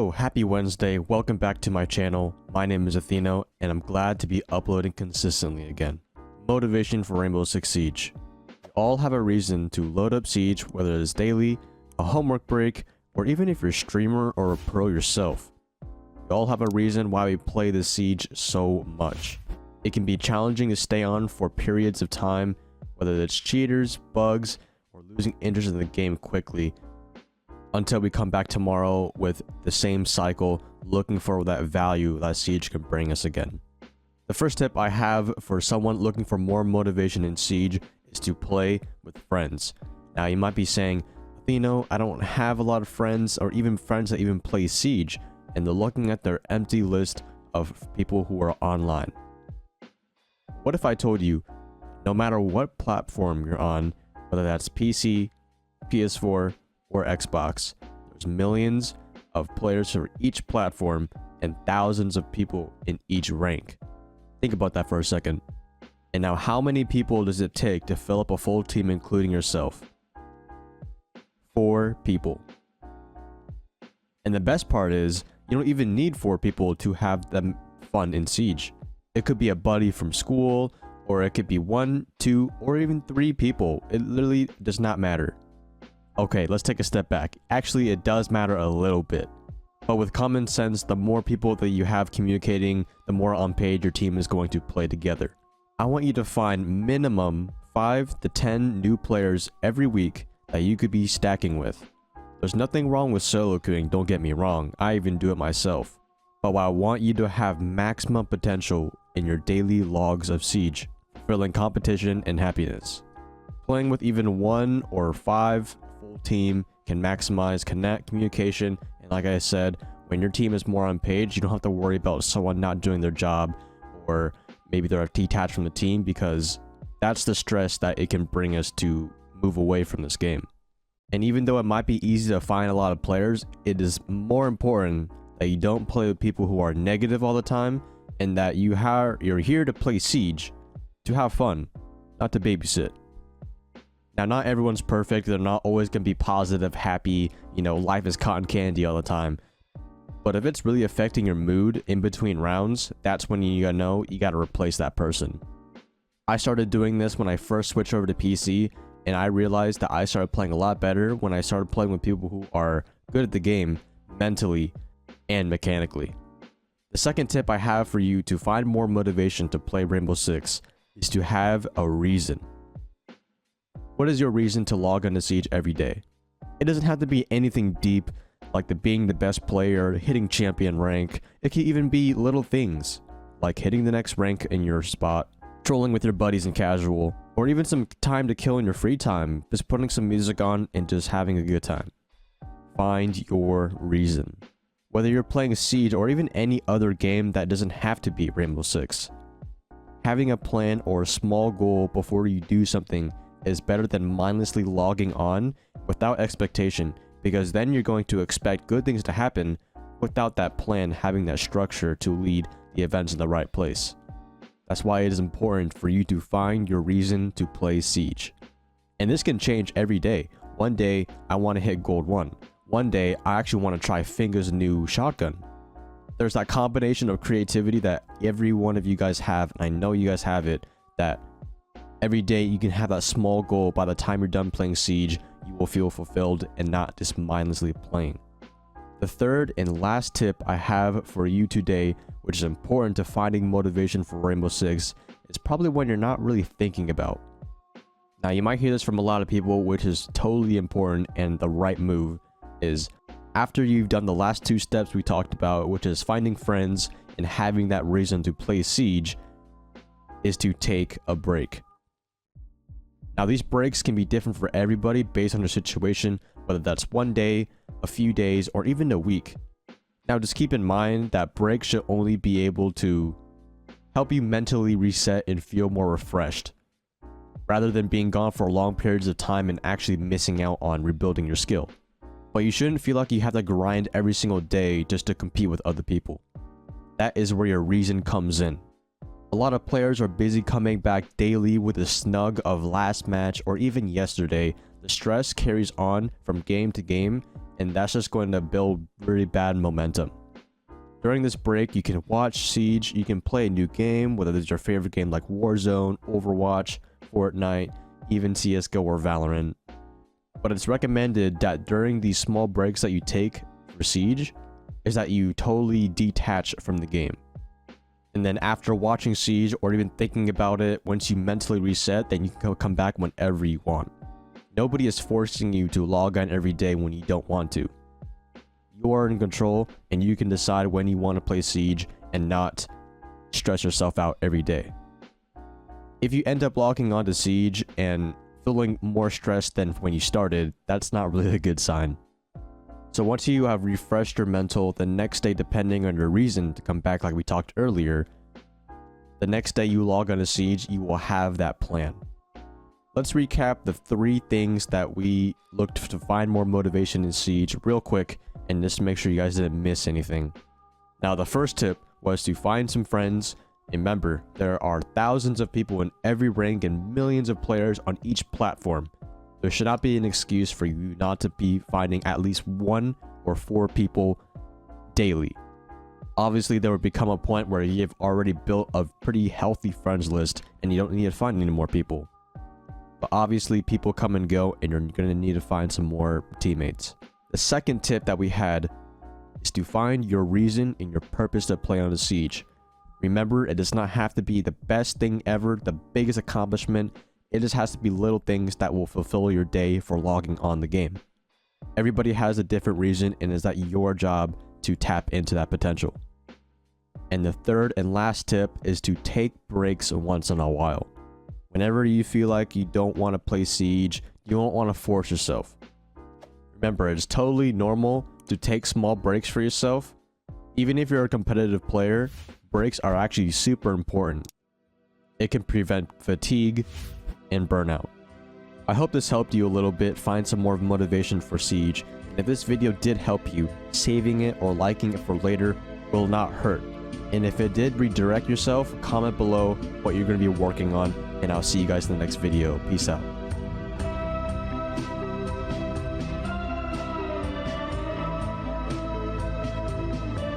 So happy Wednesday, welcome back to my channel. My name is Athieno and I'm glad to be uploading consistently again. Motivation for Rainbow Six Siege. We all have a reason to load up Siege, whether it's daily, a homework break, or even if you're a streamer or a pro yourself. We all have a reason why we play this Siege so much. It can be challenging to stay on for periods of time, whether it's cheaters, bugs, or losing interest in the game quickly, until we come back tomorrow with the same cycle, looking for that value that Siege can bring us again. The first tip I have for someone looking for more motivation in Siege is to play with friends. Now you might be saying, Athieno, I don't have a lot of friends or even friends that even play Siege, and they're looking at their empty list of people who are online. What if I told you, no matter what platform you're on, whether that's PC, PS4, or Xbox, there's millions of players for each platform and thousands of people in each rank. Think about that for a second. And now, how many people does it take to fill up a full team including yourself? 4 people. And the best part is, you don't even need 4 people to have them fun in Siege. It could be a buddy from school, or it could be 1, 2, or even 3 people. It literally does not matter. Okay, let's take a step back. Actually, it does matter a little bit. But with common sense, the more people that you have communicating, the more on page your team is going to play together. I want you to find minimum 5 to 10 new players every week that you could be stacking with. There's nothing wrong with solo queuing, don't get me wrong. I even do it myself. But I want you to have maximum potential in your daily logs of Siege, fulfilling competition and happiness. Playing with even 1 or 5 full team can maximize communication, and like I said, when your team is more on page, you don't have to worry about someone not doing their job, or maybe they're detached from the team, because that's the stress that it can bring us to move away from this game. And even though it might be easy to find a lot of players, it is more important that you don't play with people who are negative all the time, and that you're here to play Siege to have fun, not to babysit. Now, not everyone's perfect. They're not always going to be positive, happy, life is cotton candy all the time. But if it's really affecting your mood in between rounds, that's when you know you got to replace that person. I started doing this when I first switched over to PC, and I realized that I started playing a lot better when I started playing with people who are good at the game, mentally and mechanically. The second tip I have for you to find more motivation to play Rainbow Six is to have a reason. What is your reason to log on to Siege every day? It doesn't have to be anything deep, like being the best player, hitting champion rank. It can even be little things, like hitting the next rank in your spot, trolling with your buddies in casual, or even some time to kill in your free time, just putting some music on and just having a good time. Find your reason. Whether you're playing Siege or even any other game that doesn't have to be Rainbow Six. Having a plan or a small goal before you do something is better than mindlessly logging on without expectation, because then you're going to expect good things to happen without that plan having that structure to lead the events in the right place. That's why it is important for you to find your reason to play Siege. And this can change every day. One day I want to hit gold 1. One day I actually want to try Finga's new shotgun. There's that combination of creativity that every one of you guys have, and I know you guys have it, that every day you can have that small goal. By the time you're done playing Siege, you will feel fulfilled and not just mindlessly playing. The third and last tip I have for you today, which is important to finding motivation for Rainbow Six, is probably one you're not really thinking about. Now, you might hear this from a lot of people, which is totally important, and the right move is after you've done the last 2 steps we talked about, which is finding friends and having that reason to play Siege, is to take a break. Now, these breaks can be different for everybody based on their situation, whether that's 1 day, a few days, or even a week. Now, just keep in mind that breaks should only be able to help you mentally reset and feel more refreshed, rather than being gone for long periods of time and actually missing out on rebuilding your skill. But you shouldn't feel like you have to grind every single day just to compete with other people. That is where your reason comes in. A lot of players are busy coming back daily with a snug of last match or even yesterday. The stress carries on from game to game, and that's just going to build really bad momentum. During this break, you can watch Siege, you can play a new game, whether it's your favorite game like Warzone, Overwatch, Fortnite, even CSGO or Valorant. But it's recommended that during these small breaks that you take for Siege, is that you totally detach from the game. And then after watching Siege or even thinking about it, once you mentally reset, then you can come back whenever you want. Nobody is forcing you to log on every day when you don't want to. You are in control, and you can decide when you want to play Siege and not stress yourself out every day. If you end up logging onto Siege and feeling more stressed than when you started, that's not really a good sign. So once you have refreshed your mental, the next day, depending on your reason to come back like we talked earlier, the next day you log onto Siege, you will have that plan. Let's recap the 3 things that we looked to find more motivation in Siege real quick, and just make sure you guys didn't miss anything. Now, the first tip was to find some friends. Remember, there are thousands of people in every rank and millions of players on each platform. There should not be an excuse for you not to be finding at least 1 or 4 people daily. Obviously, there would become a point where you've already built a pretty healthy friends list and you don't need to find any more people. But obviously, people come and go, and you're going to need to find some more teammates. The second tip that we had is to find your reason and your purpose to play on the Siege. Remember, it does not have to be the best thing ever, the biggest accomplishment. It just has to be little things that will fulfill your day for logging on the game. Everybody has a different reason, and it's that your job to tap into that potential. And the third and last tip is to take breaks once in a while. Whenever you feel like you don't want to play Siege, you don't want to force yourself. Remember, it's totally normal to take small breaks for yourself. Even if you're a competitive player, breaks are actually super important. It can prevent fatigue and burnout. I hope this helped you a little bit find some more motivation for Siege. And if this video did help you, saving it or liking it for later will not hurt. And if it did redirect yourself, comment below what you're going to be working on, and I'll see you guys in the next video. Peace out.